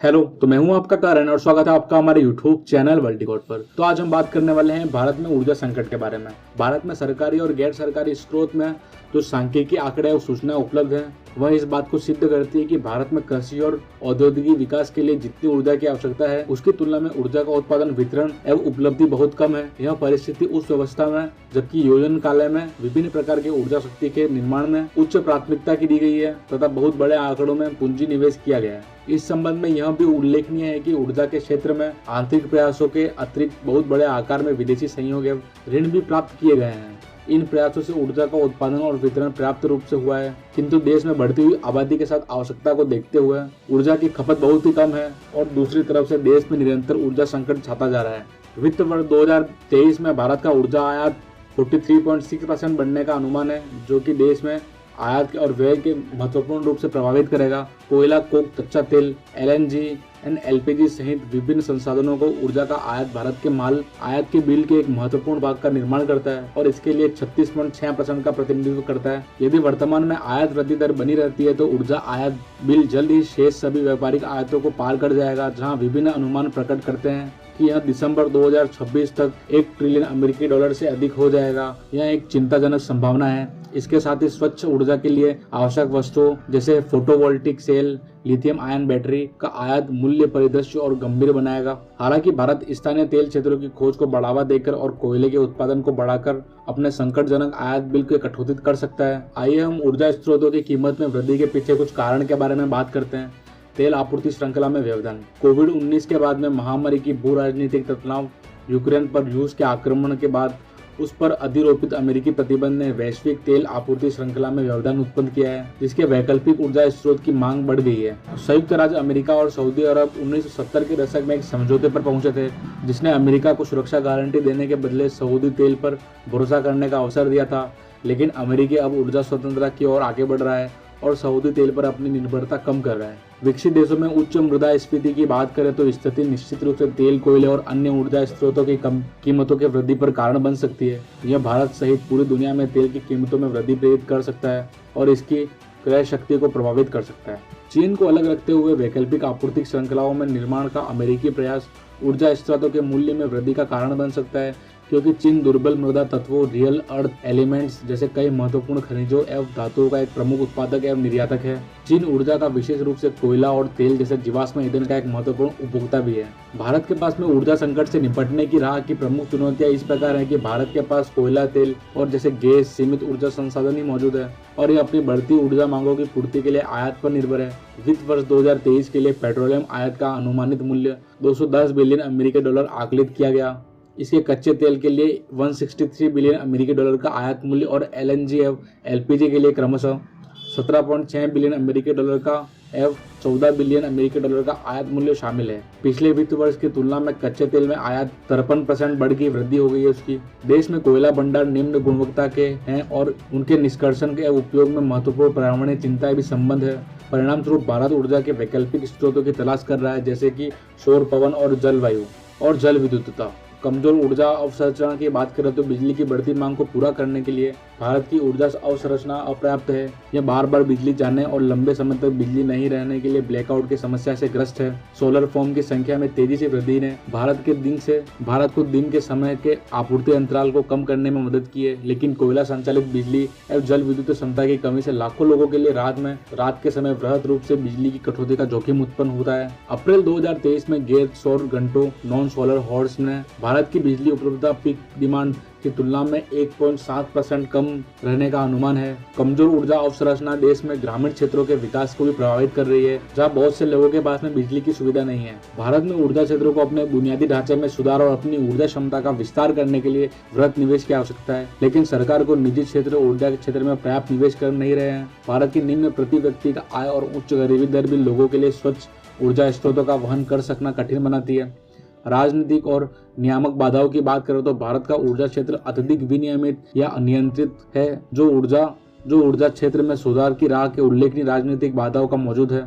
Hello, तो मैं हूं आपका कारण और स्वागत है आपका हमारे यूट्यूब चैनल वर्ल्ड पर। तो आज हम बात करने वाले हैं भारत में ऊर्जा संकट के बारे में। भारत में सरकारी और गैर सरकारी स्रोत में जो सांख्यिकी आंकड़े और सूचना उपलब्ध है वह इस बात को सिद्ध करती है कि भारत में कृषि और औद्योगिक विकास के लिए जितनी ऊर्जा की आवश्यकता है उसकी तुलना में ऊर्जा का उत्पादन, वितरण एवं उपलब्धि बहुत कम है। यह परिस्थिति उस व्यवस्था में जबकि योजन काल में विभिन्न प्रकार के ऊर्जा शक्ति के निर्माण में उच्च प्राथमिकता की दी गई है तथा बहुत बड़े आंकड़ों में पूंजी निवेश किया गया है। इस संबंध में यह भी उल्लेखनीय है कि ऊर्जा के क्षेत्र में आंतरिक प्रयासों के अतिरिक्त बहुत बड़े आकार में विदेशी सहयोग एवं ऋण भी प्राप्त किए गए हैं। इन प्रयासों से ऊर्जा का उत्पादन और वितरण पर्याप्त रूप से हुआ है, किंतु देश में बढ़ती हुई आबादी के साथ आवश्यकता को देखते हुए ऊर्जा की खपत बहुत ही कम है और दूसरी तरफ से देश में निरंतर ऊर्जा संकट छाता जा रहा है। वित्त वर्ष 2023 में भारत का ऊर्जा आयात 43.6% बढ़ने का अनुमान है, जो कि देश में आयात और व्यय के महत्वपूर्ण रूप से प्रभावित करेगा। कोयला, कोक, कच्चा तेल, LNG एंड LPG सहित विभिन्न संसाधनों को ऊर्जा का आयात भारत के माल आयात के बिल के एक महत्वपूर्ण भाग का निर्माण करता है और इसके लिए 36.6% का प्रतिनिधित्व करता है। यदि वर्तमान में आयात वृद्धि दर बनी रहती है तो ऊर्जा आयात बिल जल्द ही शेष सभी व्यापारिक आयातों को पार कर जाएगा, जहां विभिन्न अनुमान प्रकट करते हैं कि यह दिसंबर 2026 तक $1 ट्रिलियन से अधिक हो जाएगा। यह एक चिंताजनक संभावना है। इसके साथ ही स्वच्छ ऊर्जा के लिए आवश्यक वस्तुओं जैसे photovoltaic cell, lithium ion battery का आयात मूल्य परिदृश्य और गंभीर बनाएगा। हालांकि भारत स्थानीय तेल क्षेत्रों की खोज को बढ़ावा देकर और कोयले के उत्पादन को बढ़ाकर अपने संकटजनक आयात बिल को कटौती कर सकता है। आइए हम ऊर्जा स्रोतों की कीमत में वृद्धि के पीछे कुछ कारण के बारे में बात करते हैं। तेल आपूर्ति श्रृंखला में व्यवधान। कोविड-19 के बाद में महामारी की भू राजनीतिक तनाव, यूक्रेन पर रूस के आक्रमण के बाद उस पर अधिरोपित अमेरिकी प्रतिबंध ने वैश्विक तेल आपूर्ति श्रृंखला में व्यवधान उत्पन्न किया है, जिसके वैकल्पिक ऊर्जा स्रोत की मांग बढ़ गई है। संयुक्त राज्य अमेरिका और सऊदी अरब 1970 के दशक में एक समझौते पर पहुंचे थे, जिसने अमेरिका को सुरक्षा गारंटी देने के बदले सऊदी तेल पर भरोसा करने का अवसर दिया था। लेकिन अमेरिका अब ऊर्जा स्वतंत्रता की ओर आगे बढ़ रहा है और सऊदी तेल पर अपनी निर्भरता कम कर रहा है। विकसित देशों में उच्च मुद्रा स्फीति की बात करें तो स्थिति निश्चित रूप से तेल, कोयले और अन्य ऊर्जा स्रोतों की कम कीमतों के वृद्धि पर कारण बन सकती है। यह भारत सहित पूरी दुनिया में तेल की कीमतों में वृद्धि प्रेरित कर सकता है और इसकी क्रय शक्ति को प्रभावित कर सकता है। चीन को अलग रखते हुए वैकल्पिक आपूर्ति श्रृंखलाओं में निर्माण का अमेरिकी प्रयास ऊर्जा स्रोतों के मूल्य में वृद्धि का कारण बन सकता है, क्योंकि चीन दुर्बल मृदा तत्वों, रियल अर्थ एलिमेंट्स जैसे कई महत्वपूर्ण खनिजों एवं धातुओं का एक प्रमुख उत्पादक एवं निर्यातक है। चीन ऊर्जा का विशेष रूप से कोयला और तेल जैसे जीवाश्म ईंधन का एक महत्वपूर्ण उपभोक्ता भी है। भारत के पास में ऊर्जा संकट से निपटने की राह की प्रमुख चुनौतियां इस प्रकार है कि भारत के पास कोयला, तेल और जैसे गैस सीमित ऊर्जा संसाधन ही मौजूद है और ये अपनी बढ़ती ऊर्जा मांगों की पूर्ति के लिए आयात पर निर्भर है। वित्त वर्ष 2023 के लिए पेट्रोलियम आयात का अनुमानित मूल्य $210 बिलियन आकलित किया गया। इसके कच्चे तेल के लिए $163 बिलियन का आयात मूल्य और LNG एवं LPG के लिए क्रमशः $17.6 बिलियन का एवं $14 बिलियन का आयात मूल्य शामिल है। पिछले वित्त वर्ष की तुलना में कच्चे तेल में आयात 53% बढ़ की वृद्धि हो गई है उसकी। देश में कोयला भंडार निम्न गुणवत्ता के हैं और उनके निष्कर्षण के उपयोग में महत्वपूर्ण पर्यावरणीय चिंताएं भी संबंध है। परिणाम स्वरूप भारत ऊर्जा के वैकल्पिक स्रोतों की तलाश कर रहा है, जैसे कि सौर, पवन और जलवायु और जल विद्युतता। कमजोर ऊर्जा अवसंरचना की बात करें तो बिजली की बढ़ती मांग को पूरा करने के लिए भारत की ऊर्जा अवसंरचना अपर्याप्त है। यह बार बार बिजली जाने और लंबे समय तक बिजली नहीं रहने के लिए ब्लैकआउट की समस्या से ग्रस्त है। सोलर फॉर्म की संख्या में तेजी से वृद्धि ने भारत को दिन के समय के आपूर्ति अंतराल को कम करने में मदद की है, लेकिन कोयला संचालित बिजली एवं जल विद्युत क्षमता की कमी से लाखों लोगों के लिए रात के समय वृहद रूप से बिजली की कटौती का जोखिम उत्पन्न होता है। अप्रैल 2023 में गैर सौर घंटों नॉन सोलर हॉर्स ने भारत की बिजली उपलब्धता पीक डिमांड की तुलना में 1.7% कम रहने का अनुमान है। कमजोर ऊर्जा अवसंरचना देश में ग्रामीण क्षेत्रों के विकास को भी प्रभावित कर रही है, जहां बहुत से लोगों के पास में बिजली की सुविधा नहीं है। भारत में ऊर्जा क्षेत्रों को अपने बुनियादी ढांचे में सुधार और अपनी ऊर्जा क्षमता का विस्तार करने के लिए वृहद निवेश की आवश्यकता है, लेकिन सरकार को निजी क्षेत्र ऊर्जा के क्षेत्र में पर्याप्त निवेश कर नहीं रहे हैं। भारत की निम्न प्रति व्यक्ति का आय और उच्च गरीबी दर भी लोगों के लिए स्वच्छ ऊर्जा स्रोतों का वहन कर सकना कठिन बनाती है। राजनीतिक और नियामक बाधाओं की बात करें तो भारत का ऊर्जा क्षेत्र अत्यधिक विनियमित या अनियंत्रित है, जो ऊर्जा क्षेत्र में सुधार की राह के उल्लेखनीय राजनीतिक बाधाओं का मौजूद है।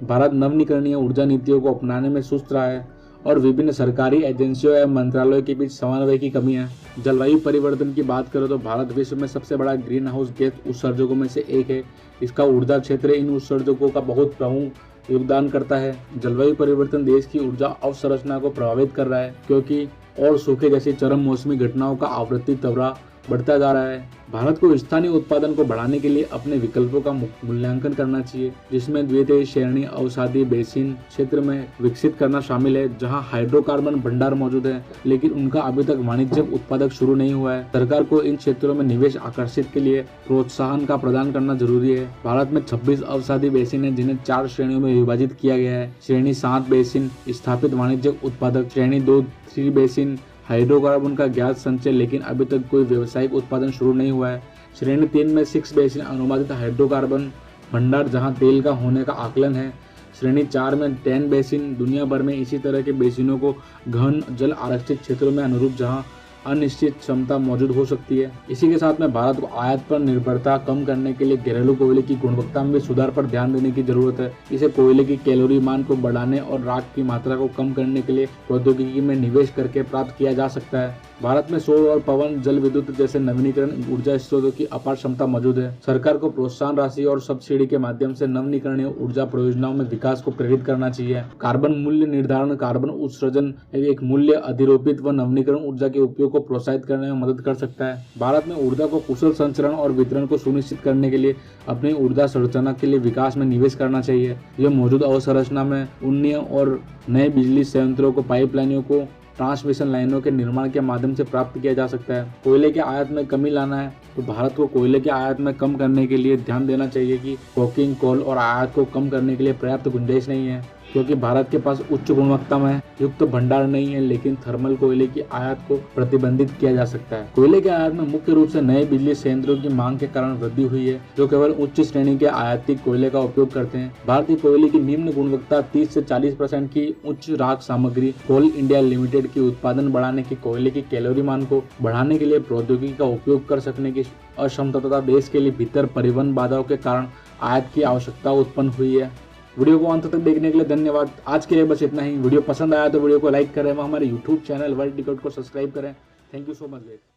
भारत नवनीकरणीय ऊर्जा नीतियों को अपनाने में सुस्त रहा है और विभिन्न सरकारी एजेंसियों एवं मंत्रालयों के बीच समन्वय की कमी है। जलवायु परिवर्तन की बात करें तो भारत विश्व में सबसे बड़ा ग्रीन हाउस गैस उत्सर्जकों में से एक है। इसका ऊर्जा क्षेत्र इन उत्सर्जकों का बहुत प्रमुख योगदान करता है। जलवायु परिवर्तन देश की ऊर्जा अवसंरचना को प्रभावित कर रहा है, क्योंकि और सूखे जैसी चरम मौसमी घटनाओं का आवृत्ति तवरा बढ़ता जा रहा है। भारत को स्थानीय उत्पादन को बढ़ाने के लिए अपने विकल्पों का मूल्यांकन करना चाहिए, जिसमें द्वितीय श्रेणी अवसादी बेसिन क्षेत्र में विकसित करना शामिल है, जहां हाइड्रोकार्बन भंडार मौजूद है, लेकिन उनका अभी तक वाणिज्यिक उत्पादक शुरू नहीं हुआ है। सरकार को इन क्षेत्रों में निवेश आकर्षित के लिए प्रोत्साहन का प्रदान करना जरूरी है। भारत में 26 अवसादी बेसिन है, जिन्हें 4 श्रेणियों में विभाजित किया गया है। श्रेणी 7 बेसिन स्थापित वाणिज्यिक उत्पादक, श्रेणी 2 3 बेसिन हाइड्रोकार्बन का ज्ञात संचय, लेकिन अभी तक कोई व्यावसायिक उत्पादन शुरू नहीं हुआ है। श्रेणी 3 में 6 बेसिन अनुमानित हाइड्रोकार्बन भंडार, जहां तेल का होने का आकलन है। श्रेणी 4 में 10 बेसिन, दुनिया भर में इसी तरह के बेसिनों को घन जल आरक्षित क्षेत्रों में अनुरूप जहां अनिश्चित क्षमता मौजूद हो सकती है। इसी के साथ में भारत को आयात पर निर्भरता कम करने के लिए घरेलू कोयले की गुणवत्ता में भी सुधार पर ध्यान देने की जरूरत है। इसे कोयले की कैलोरी मान को बढ़ाने और राख की मात्रा को कम करने के लिए प्रौद्योगिकी में निवेश करके प्राप्त किया जा सकता है। भारत में सौर और पवन, जल विद्युत जैसे नवीनीकरण ऊर्जा स्रोतों की अपार क्षमता मौजूद है। सरकार को प्रोत्साहन राशि और सब्सिडी के माध्यम से नवीनीकरणीय ऊर्जा परियोजनाओं में विकास को प्रेरित करना चाहिए। कार्बन मूल्य निर्धारण कार्बन उत्सर्जन एक मूल्य अधिरोपित व नवीनीकरण ऊर्जा के उपयोग को प्रोत्साहित करने में मदद कर सकता है। भारत में ऊर्जा को कुशल संचरण और वितरण को सुनिश्चित करने के लिए अपनी ऊर्जा संरचना के लिए विकास में निवेश करना चाहिए। यह मौजूदा अवसंरचना में उन्नयन और नए बिजली संयंत्रों को, पाइपलाइनों को, ट्रांसमिशन लाइनों के निर्माण के माध्यम से प्राप्त किया जा सकता है। कोयले के आयात में कमी लाना है तो भारत को कोयले के आयात में कम करने के लिए ध्यान देना चाहिए कि कोकिंग कोल और आयात को कम करने के लिए पर्याप्त गुंजाइश नहीं है, क्योंकि भारत के पास उच्च गुणवत्ता में युक्त भंडार नहीं है, लेकिन थर्मल कोयले की आयात को प्रतिबंधित किया जा सकता है। कोयले के आयात में मुख्य रूप से नए बिजली संयंत्रों की मांग के कारण वृद्धि हुई है, जो केवल उच्च श्रेणी के आयातित कोयले का उपयोग करते हैं। भारतीय कोयले की निम्न गुणवत्ता 30 से 40% की उच्च राख सामग्री कोल इंडिया लिमिटेड की उत्पादन बढ़ाने की कोयले की कैलोरी मान को बढ़ाने के लिए प्रौद्योगिकी का उपयोग कर सकने की अक्षमता तथा देश के लिए भीतर परिवहन बाधाओं के कारण आयात की आवश्यकता उत्पन्न हुई है। वीडियो को अंत तक देखने के लिए धन्यवाद। आज के लिए बस इतना ही। वीडियो पसंद आया तो वीडियो को लाइक करें व हमारे YouTube चैनल वर्ल्ड डिकोड को सब्सक्राइब करें। Thank you so much.